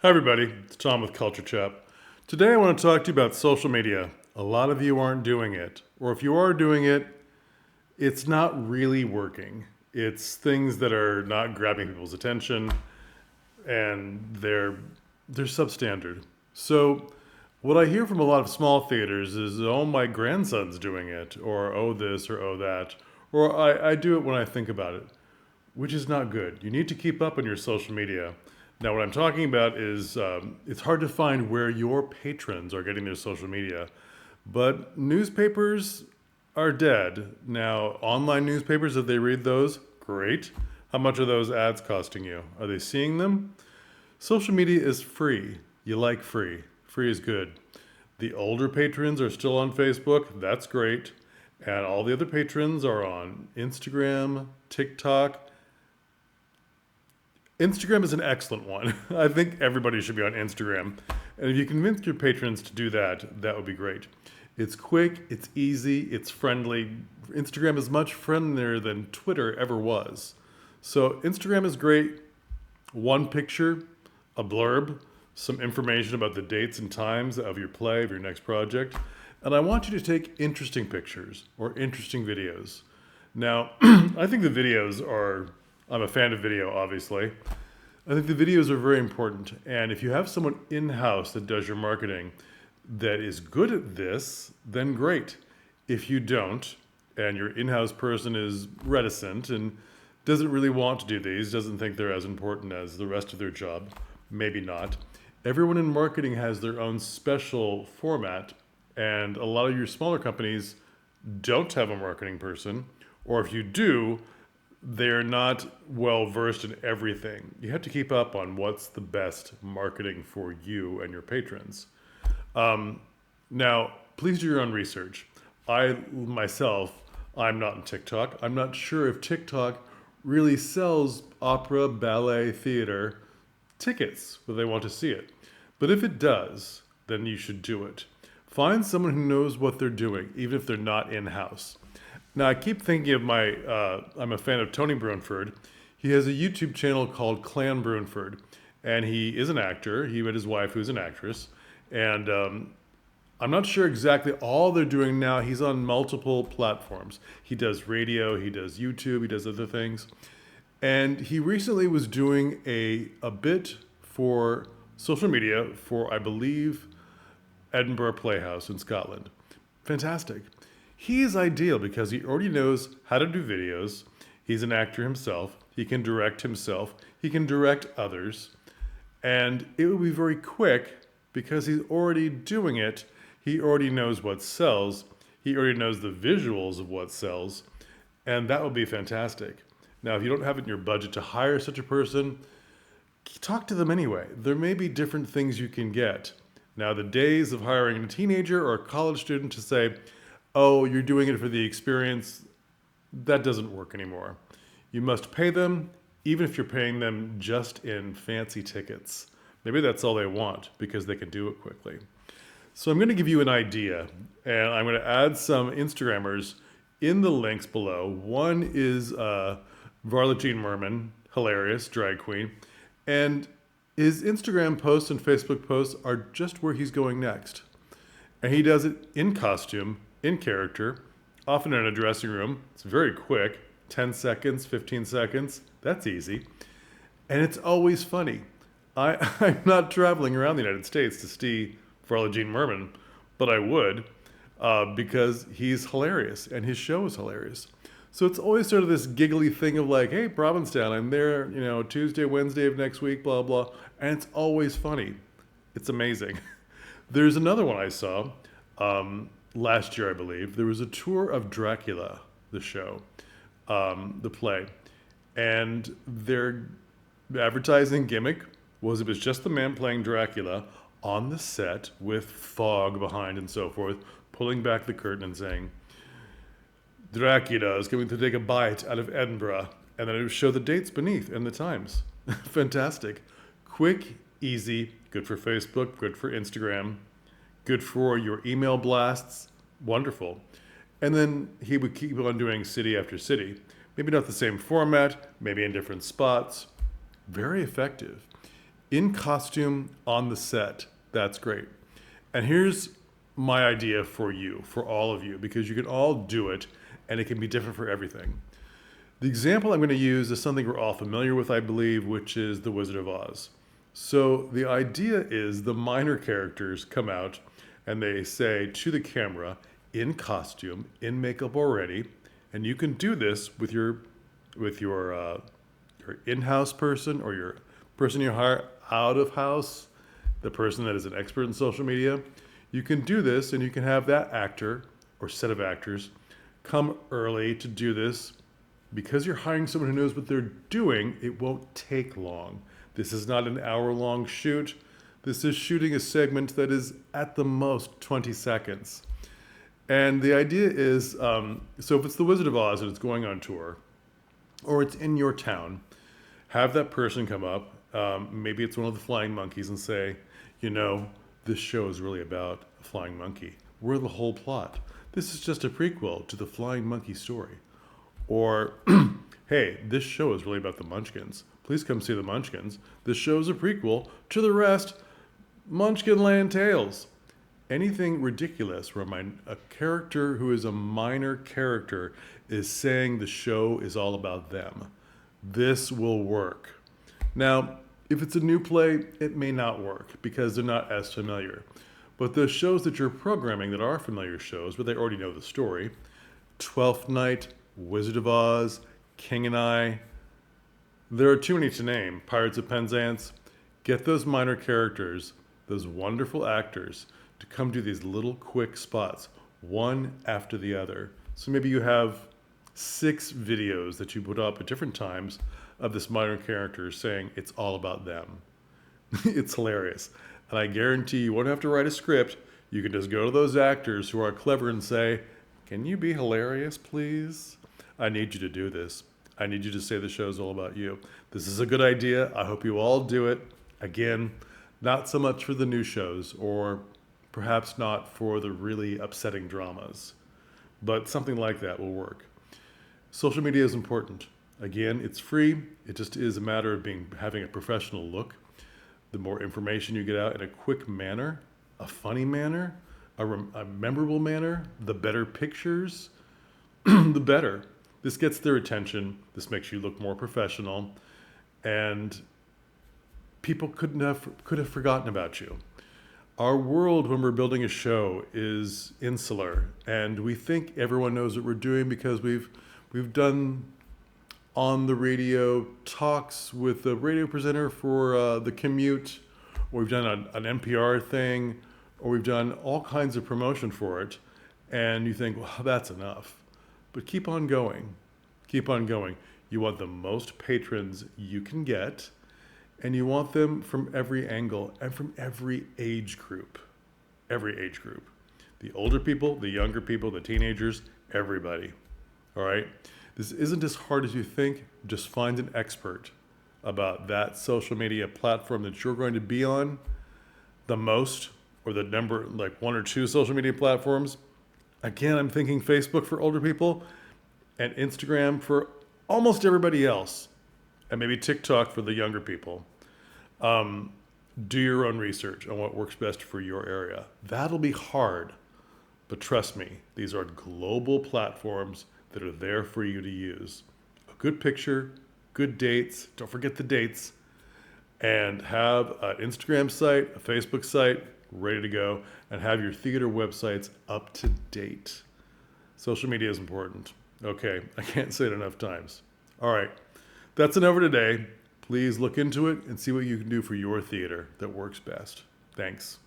Hi, everybody. It's Tom with Culture Chat. Today, I want to talk to you about social media. A lot of you aren't doing it, or if you are doing it, it's not really working. It's things that are not grabbing people's attention, and they're substandard. So, what I hear from a lot of small theaters is, "Oh, my grandson's doing it," or "Oh, this," or "Oh, that," or I do it when I think about it, which is not good. You need to keep up on your social media. Now, what I'm talking about is it's hard to find where your patrons are getting their social media, but newspapers are dead. Now, online newspapers, if they read those, great. How much are those ads costing you? Are they seeing them? Social media is free. You like free. Free is good. The older patrons are still on Facebook. That's great. And all the other patrons are on Instagram, TikTok. Instagram is an excellent one. I think everybody should be on Instagram. And if you convince your patrons to do that, that would be great. It's quick, it's easy, it's friendly. Instagram is much friendlier than Twitter ever was. So Instagram is great. One picture, a blurb, some information about the dates and times of your play, of your next project. And I want you to take interesting pictures or interesting videos. Now, I think the videos are, I'm a fan of video, obviously. I think the videos are very important. And if you have someone in-house that does your marketing that is good at this, then great. If you don't, and your in-house person is reticent and doesn't really want to do these, doesn't think they're as important as the rest of their job, maybe not. Everyone in marketing has their own special format, and a lot of your smaller companies don't have a marketing person, or if you do, they're not well versed in everything. You have to keep up on what's the best marketing for you and your patrons. Now, please do your own research. I myself, I'm not on TikTok. I'm not sure if TikTok really sells opera, ballet, theater tickets where they want to see it. But if it does, then you should do it. Find someone who knows what they're doing, even if they're not in-house. Now, I keep thinking of I'm a fan of Tony Brunford. He has a YouTube channel called Clan Brunford, and he is an actor. He met his wife, who's an actress. And I'm not sure exactly all they're doing now. He's on multiple platforms. He does radio, he does YouTube, he does other things. And he recently was doing a bit for social media for, I believe, Edinburgh Playhouse in Scotland. Fantastic. He is ideal because he already knows how to do videos. He's an actor himself. He can direct himself. He can direct others. And it will be very quick because he's already doing it. He already knows what sells. He already knows the visuals of what sells. And that would be fantastic. Now, if you don't have it in your budget to hire such a person, talk to them anyway. There may be different things you can get. Now, the days of hiring a teenager or a college student to say, "Oh, you're doing it for the experience," that doesn't work anymore. You must pay them, even if you're paying them just in fancy tickets. Maybe that's all they want because they can do it quickly. So I'm going to give you an idea, and I'm going to add some Instagrammers in the links below. One is Varla Jean Merman, hilarious drag queen, and his Instagram posts and Facebook posts are just where he's going next. And he does it in costume, in character, often in a dressing room. It's very quick, 10 seconds, 15 seconds. That's easy. And it's always funny. I'm not traveling around the United States to see Varla Jean Merman, but I would because he's hilarious and his show is hilarious. So it's always sort of this giggly thing of like, "Hey, Provincetown, I'm there, Tuesday, Wednesday of next week, blah, blah." And it's always funny. It's amazing. There's another one I saw last year, I believe. There was a tour of Dracula, the show, the play. And their advertising gimmick was it was just the man playing Dracula on the set with fog behind and so forth, pulling back the curtain and saying, "Dracula is going to take a bite out of Edinburgh," and then it would show the dates beneath and the times. Fantastic. Quick, easy, good for Facebook, good for Instagram, good for your email blasts. Wonderful. And then he would keep on doing city after city. Maybe not the same format, maybe in different spots. Very effective. In costume on the set. That's great. And here's my idea for you, for all of you, because you can all do it and it can be different for everything. The example I'm going to use is something we're all familiar with, I believe, which is The Wizard of Oz. So the idea is the minor characters come out and they say to the camera, in costume, in makeup already, and you can do this with your in-house person or your person you hire out of house, the person that is an expert in social media. You can do this, and you can have that actor or set of actors come early to do this. Because you're hiring someone who knows what they're doing, it won't take long. This is not an hour-long shoot. This is shooting a segment that is at the most 20 seconds. And the idea is, so if it's The Wizard of Oz and it's going on tour, or it's in your town, have that person come up, maybe it's one of the flying monkeys, and say, this show is really about a flying monkey. We're the whole plot. This is just a prequel to the flying monkey story. Or, hey, this show is really about the Munchkins. Please come see the Munchkins. This show is a prequel to the rest, Munchkinland Tales. Anything ridiculous where a character who is a minor character is saying the show is all about them. This will work. Now, if it's a new play, it may not work because they're not as familiar. But the shows that you're programming that are familiar shows, where they already know the story, Twelfth Night, Wizard of Oz, King and I, there are too many to name, Pirates of Penzance. Get those minor characters, those wonderful actors, to come do these little quick spots, one after the other. So maybe you have 6 videos that you put up at different times of this minor character saying it's all about them. It's hilarious. And I guarantee you won't have to write a script. You can just go to those actors who are clever and say, can you be hilarious, please? I need you to do this. I need you to say the show's all about you. This is a good idea. I hope you all do it. Again, not so much for the new shows, or perhaps not for the really upsetting dramas, but something like that will work. Social media is important. Again, it's free. It just is a matter of having a professional look. The more information you get out in a quick manner, a funny manner, a memorable manner, the better pictures, the better. This gets their attention. This makes you look more professional, and people could have forgotten about you. Our world, when we're building a show, is insular, and we think everyone knows what we're doing because we've done on the radio talks with the radio presenter for the commute, or we've done an NPR thing, or we've done all kinds of promotion for it, and you think, well, that's enough. But keep on going. Keep on going. You want the most patrons you can get, and you want them from every angle and from every age group. Every age group. The older people, the younger people, the teenagers, everybody. All right? This isn't as hard as you think. Just find an expert about that social media platform that you're going to be on the most, or the number, like 1 or 2 social media platforms. Again, I'm thinking Facebook for older people and Instagram for almost everybody else, and maybe TikTok for the younger people. Do your own research on what works best for your area. That'll be hard, but trust me, these are global platforms that are there for you to use. A good picture, good dates, don't forget the dates, and have an Instagram site, a Facebook site, ready to go, and have your theater websites up to date. Social media is important. Okay, I can't say it enough times. All right, that's enough for today. Please look into it and see what you can do for your theater that works best. Thanks.